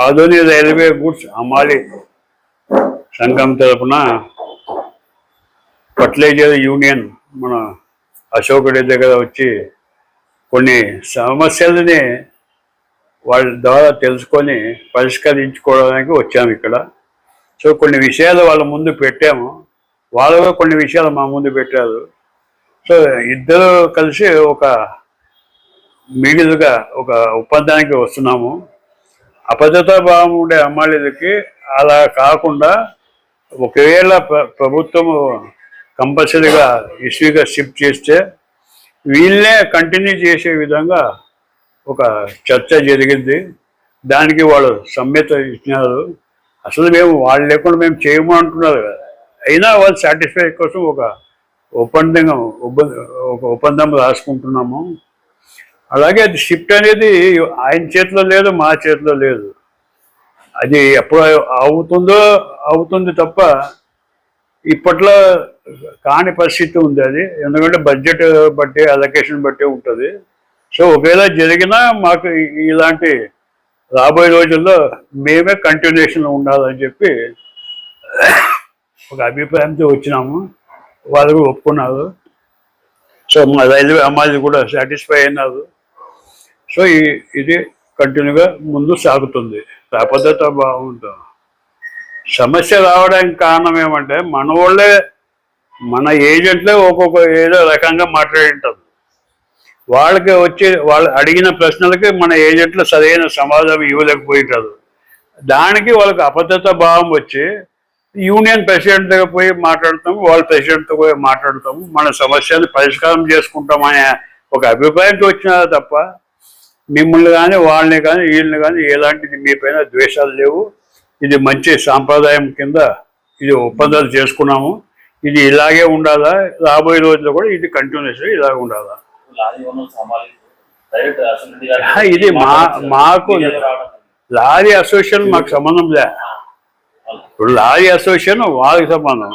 Adoni railway goods హమాలి సంఘం తరఫున ఫర్టిలైజర్ యూనియన్ మన అశోకుడి దగ్గర వచ్చి కొన్ని సమస్యలని వాళ్ళ ద్వారా తెలుసుకొని పరిష్కరించుకోవడానికి వచ్చాము ఇక్కడ. సో కొన్ని విషయాలు వాళ్ళ ముందు పెట్టాము, వాళ్ళు కొన్ని విషయాలు మా ముందు పెట్టారు. సో ఇద్దరు కలిసి ఒక మిడిల్గా ఒక ఒప్పందానికి వస్తున్నాము. అభద్రతా భావం ఉండే అమ్మాయిలకి అలా కాకుండా ఒకవేళ ప్రభుత్వము కంపల్సరీగా ఇష్యూగా షిఫ్ట్ చేస్తే వీళ్ళనే కంటిన్యూ చేసే విధంగా ఒక చర్చ జరిగింది. దానికి వాళ్ళు సమ్యత ఇచ్చినారు. అసలు మేము వాళ్ళు లేకుండా మేము చేయము అంటున్నారు కదా, అయినా వాళ్ళు సాటిస్ఫై కోసం ఒక ఒప్పందం రాసుకుంటున్నాము. అలాగే అది షిఫ్ట్ అనేది ఆయన చేతిలో లేదు, మా చేతిలో లేదు. అది ఎప్పుడు అవుతుంది తప్ప ఇప్పట్లో కాని పరిస్థితి ఉంది అది. ఎందుకంటే బడ్జెట్ బట్టి అలొకేషన్ బట్టి ఉంటుంది. సో ఒకవేళ జరిగినా మాకు ఇలాంటి రాబోయే రోజుల్లో మేమే కంటిన్యూషన్ ఉండాలని చెప్పి ఒక అభిప్రాయంతో వచ్చినాము. వాళ్ళు కూడా ఒప్పుకున్నారు. సో మా రైల్వే అమ్మాయిలు కూడా సాటిస్ఫై అయినారు. సో ఇది కంటిన్యూగా ముందు సాగుతుంది. అభద్రత బాగుంటుంది. సమస్య రావడానికి కారణం ఏమంటే మన ఏజెంట్లే ఒక్కొక్క ఏదో రకంగా మాట్లాడింటారు. వాళ్ళకి వాళ్ళు అడిగిన ప్రశ్నలకి మన ఏజెంట్లు సరైన సమాధానం ఇవ్వలేకపోయింటారు. దానికి వాళ్ళకి అభద్రతా భావం వచ్చి యూనియన్ ప్రెసిడెంట్ దగ్గర పోయి మాట్లాడతాము, వాళ్ళ ప్రెసిడెంట్తో పోయి మాట్లాడతాము, మన సమస్యని పరిష్కారం చేసుకుంటామనే ఒక అభిప్రాయంతో వచ్చినారు తప్ప మిమ్మల్ని కానీ వాళ్ళని కానీ వీళ్ళని కానీ ఎలాంటిది మీ పైన ద్వేషాలు లేవు. ఇది మంచి సాంప్రదాయం కింద ఇది ఒప్పందాలు చేసుకున్నాము. ఇది ఇలాగే ఉండాలా, రాబోయే రోజుల్లో కూడా ఇది కంటిన్యూషన్ ఇలాగే ఉండాలా. ఇది మాకు లారీ అసోసియేషన్ మాకు సంబంధం లే. ఇప్పుడు లారీ అసోసియేషన్ వాళ్ళకి సంబంధం.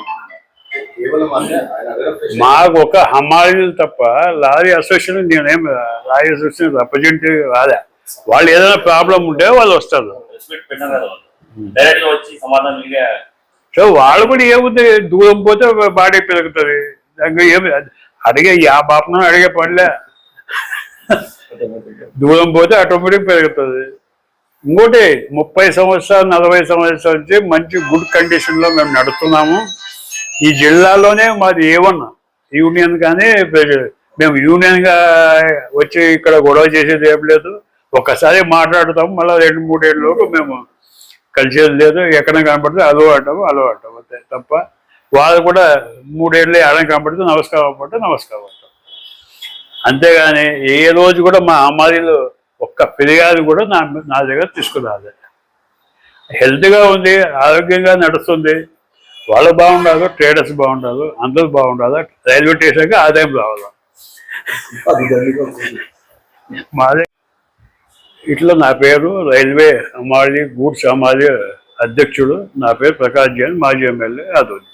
మాకు ఒక హమాలీలు తప్ప లారీ అసోసియేషన్ నేనేం లారీ అసోసియేషన్ రిప్రజెంటేటివ్ రాలే. వాళ్ళు ఏదైనా ప్రాబ్లం ఉంటే వాళ్ళు వస్తారు. సో వాళ్ళు కూడా ఏముంది, దూరం పోతే బాడీ పెరుగుతుంది. దానికి ఏమి అడిగే బాపన అడిగే పడలే, దూరం పోతే ఆటోమేటిక్ పెరుగుతుంది. ఇంకోటి 30 సంవత్సరాలు 40 సంవత్సరాల నుంచి మంచి గుడ్ కండిషన్లో మేము నడుస్తున్నాము. ఈ జిల్లాలోనే మాది ఏమన్నా యూనియన్ కానీ మేము యూనియన్గా వచ్చి ఇక్కడ గొడవ చేసేది ఏం లేదు. ఒక్కసారి మాట్లాడతాము, మళ్ళీ 2-3 ఏళ్ళలోపు మేము కలిసేది లేదు. ఎక్కడ కనపడితే అలవాటం అంతే తప్ప వాళ్ళు కూడా 3 ఏళ్ళు ఎక్కడ కనపడితే నమస్కారం. అంతేగాని ఏ రోజు కూడా మా అమ్మాయిలు ఒక్క ఫిర్యాదు కూడా నా దగ్గర తీసుకురాదు. హెల్త్గా ఉంది, ఆరోగ్యంగా నడుస్తుంది. వాళ్ళు బాగుండాలి, ట్రేడర్స్ బాగుండాలి, అందరూ బాగుండాలి. రైల్వే స్టేషన్కి ఆదాయం రావాలి. మాదే ఇట్లా నా పేరు రైల్వే హమాలి గూడ్స్ హమాలి అధ్యక్షుడు. నా పేరు ప్రకాష్ జైన్, మాజీ ఎమ్మెల్యే ఆదోని.